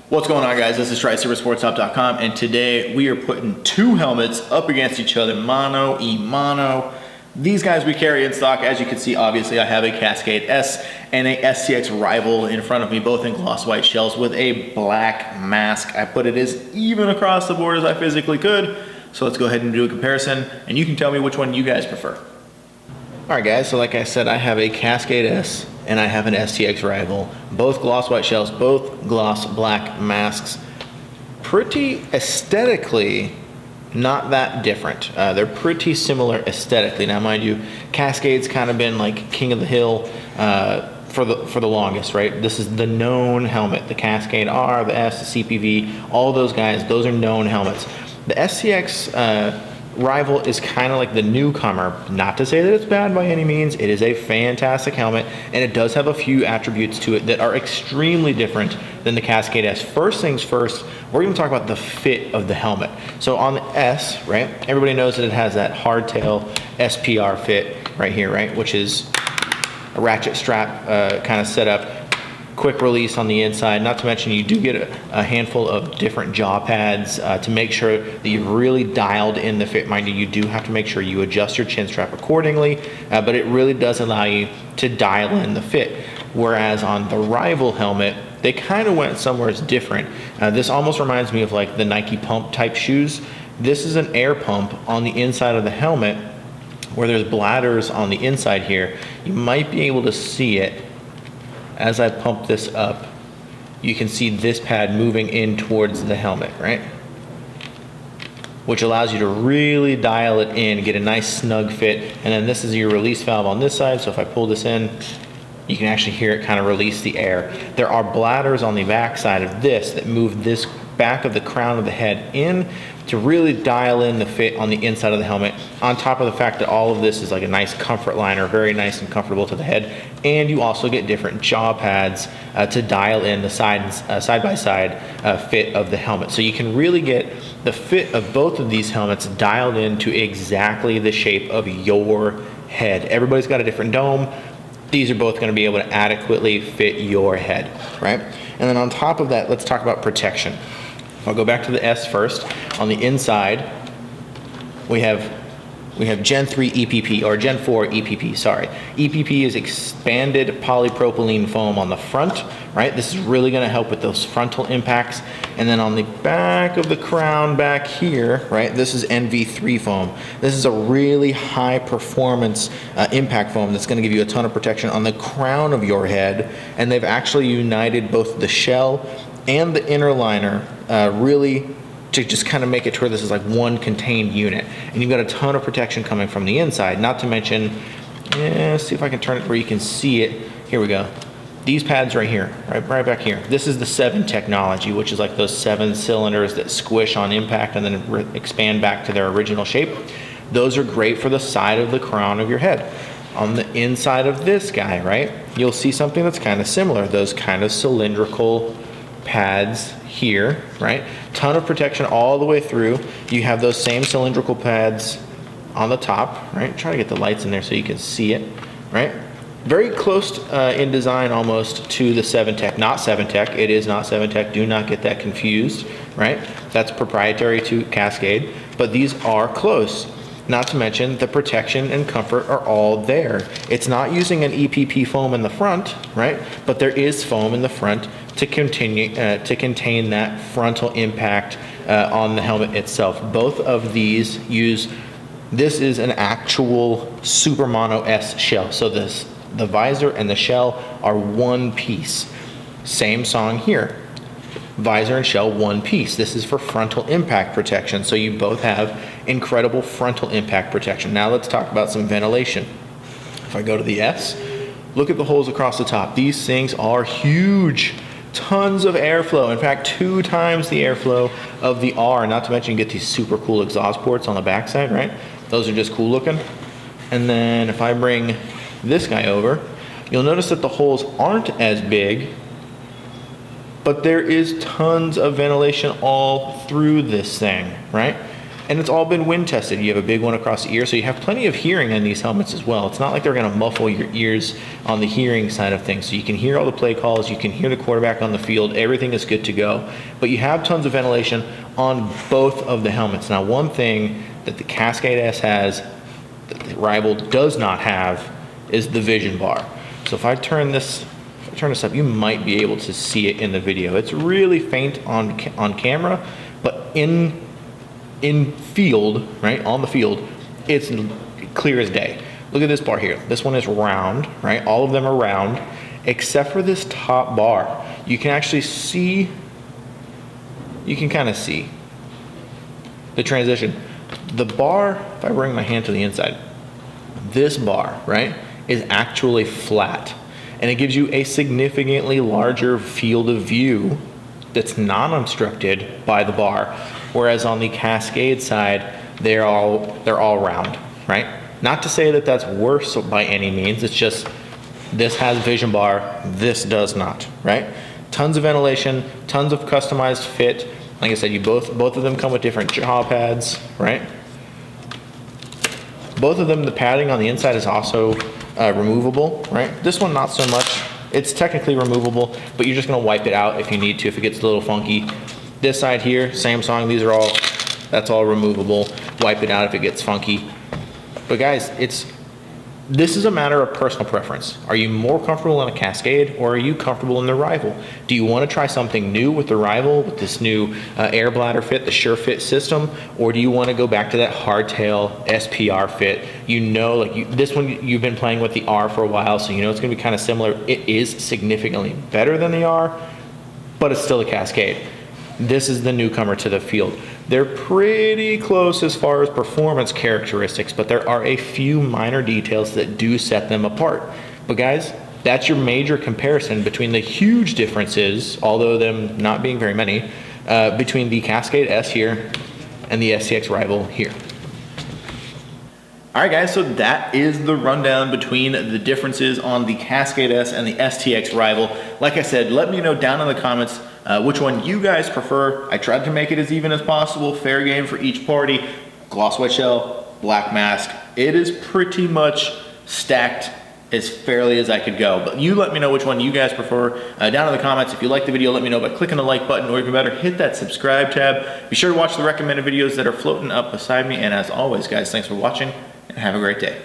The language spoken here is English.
What's going on, guys? This is Trice for SportStop.com, and today we are putting two helmets up against each other, mano y mano. These guys we carry in stock. As you can see, obviously I have a Cascade S and a STX Rival in front of me, both in gloss white shells with a black mask. I put it as even across the board as I physically could. So let's go ahead and do a comparison, and you can tell me which one you guys prefer. All right, guys, so like I said, I have a Cascade S and I have an STX Rival, both gloss white shells, both gloss black masks. Pretty aesthetically not that different. They're pretty similar aesthetically. Now, mind you, Cascade's kind of been like king of the hill for the longest, right? This is the known helmet. The Cascade R, the S, the CPV, all those guys, those are known helmets. The STX Rival is kind of like the newcomer. Not to say that it's bad by any means. It is a fantastic helmet, and it does have a few attributes to it that are extremely different than the Cascade S. First things first, we're going to talk about the fit of the helmet. So on the S, right, everybody knows that it has that hardtail SPR fit right here, right, which is a ratchet strap kind of setup. Quick release on the inside. Not to mention you do get a handful of different jaw pads to make sure that you've really dialed in the fit. Mind you, you do have to make sure you adjust your chin strap accordingly, but it really does allow you to dial in the fit. Whereas on the Rival helmet, they kind of went somewhere different. This almost reminds me of like the Nike pump type shoes. This is an air pump on the inside of the helmet where there's bladders on the inside here. You might be able to see it. As I pump this up, you can see this pad moving in towards the helmet, right? Which allows you to really dial it in, get a nice snug fit. And then this is your release valve on this side. So if I pull this in, you can actually hear it kind of release the air. There are bladders on the back side of this that move this back of the crown of the head in to really dial in the fit on the inside of the helmet, on top of the fact that all of this is like a nice comfort liner, very nice and comfortable to the head. And you also get different jaw pads to dial in the side-by-side fit of the helmet. So you can really get the fit of both of these helmets dialed into exactly the shape of your head. Everybody's got a different dome. These are both going to be able to adequately fit your head, right? And then on top of that, let's talk about protection. I'll go back to the S first. On the inside, we have Gen 3 EPP, or Gen 4 EPP, sorry. EPP is expanded polypropylene foam on the front, right? This is really gonna help with those frontal impacts. And then on the back of the crown back here, right, this is NV3 foam. This is a really high performance impact foam that's gonna give you a ton of protection on the crown of your head. And they've actually united both the shell and the inner liner really to just kind of make it to where this is like one contained unit. And you've got a ton of protection coming from the inside. Not to mention, let's see if I can turn it where you can see it. Here we go. These pads right here, right back here. This is the 7 technology, which is like those 7 cylinders that squish on impact and then expand back to their original shape. Those are great for the side of the crown of your head. On the inside of this guy, right, you'll see something that's kind of similar. Those kind of cylindrical pads here, right? Ton of protection all the way through. You have those same cylindrical pads on the top, right? Try to get the lights in there so you can see it, right? Very close in design almost to the 7 Tech, not 7 Tech. It is not 7 Tech. Do not get that confused, right? That's proprietary to Cascade, but these are close. Not to mention the protection and comfort are all there. It's not using an EPP foam in the front, right? But there is foam in the front to contain that frontal impact on the helmet itself. Both of these this is an actual Super Mono S shell. So the visor and the shell are one piece. Same song here. Visor and shell one piece. This is for frontal impact protection. So you both have incredible frontal impact protection. Now let's talk about some ventilation. If I go to the S, look at the holes across the top. These things are huge. Tons of airflow. In fact, 2 times the airflow of the R. Not to mention you get these super cool exhaust ports on the backside, right? Those are just cool looking. And then if I bring this guy over, you'll notice that the holes aren't as big, but there is tons of ventilation all through this thing, right? And it's all been wind tested. You have a big one across the ear, so you have plenty of hearing in these helmets as well. It's not like they're gonna muffle your ears on the hearing side of things. So you can hear all the play calls, you can hear the quarterback on the field, everything is good to go. But you have tons of ventilation on both of the helmets. Now, one thing that the Cascade S has that the Rival does not have is the vision bar. So if I turn this up, you might be able to see it in the video. It's really faint on camera, but in field, right, on the field, it's clear as day. Look at this bar here. This one is round, right? All of them are round, except for this top bar. You can actually see, you can kind of see the transition. The bar, if I bring my hand to the inside, this bar, right, is actually flat. And it gives you a significantly larger field of view that's non-obstructed by the bar. Whereas on the Cascade side, they're all round, right? Not to say that that's worse by any means, it's just this has vision bar, this does not, right? Tons of ventilation, tons of customized fit. Like I said, both of them come with different jaw pads, right? Both of them, the padding on the inside is also removable, right? This one not so much. It's technically removable, but you're just gonna wipe it out if you need to, if it gets a little funky. This side here, Samsung, that's all removable. Wipe it out if it gets funky. But guys, this is a matter of personal preference. Are you more comfortable in a Cascade, or are you comfortable in the Rival? Do you want to try something new with the Rival, with this new air bladder fit, the Sure Fit system, or do you want to go back to that hardtail SPR fit? You know, like this one, you've been playing with the R for a while, so you know it's going to be kind of similar. It is significantly better than the R, but it's still a Cascade. This is the newcomer to the field. They're pretty close as far as performance characteristics, but there are a few minor details that do set them apart. But guys, that's your major comparison between the huge differences, although them not being very many, between the Cascade S here and the STX Rival here. All right, guys, so that is the rundown between the differences on the Cascade S and the STX Rival. Like I said, let me know down in the comments which one you guys prefer. I tried to make it as even as possible, fair game for each party. Gloss white shell, black mask. It is pretty much stacked as fairly as I could go. But you let me know which one you guys prefer down in the comments. If you like the video, let me know by clicking the like button, or even better, hit that subscribe tab. Be sure to watch the recommended videos that are floating up beside me. And as always, guys, thanks for watching and have a great day.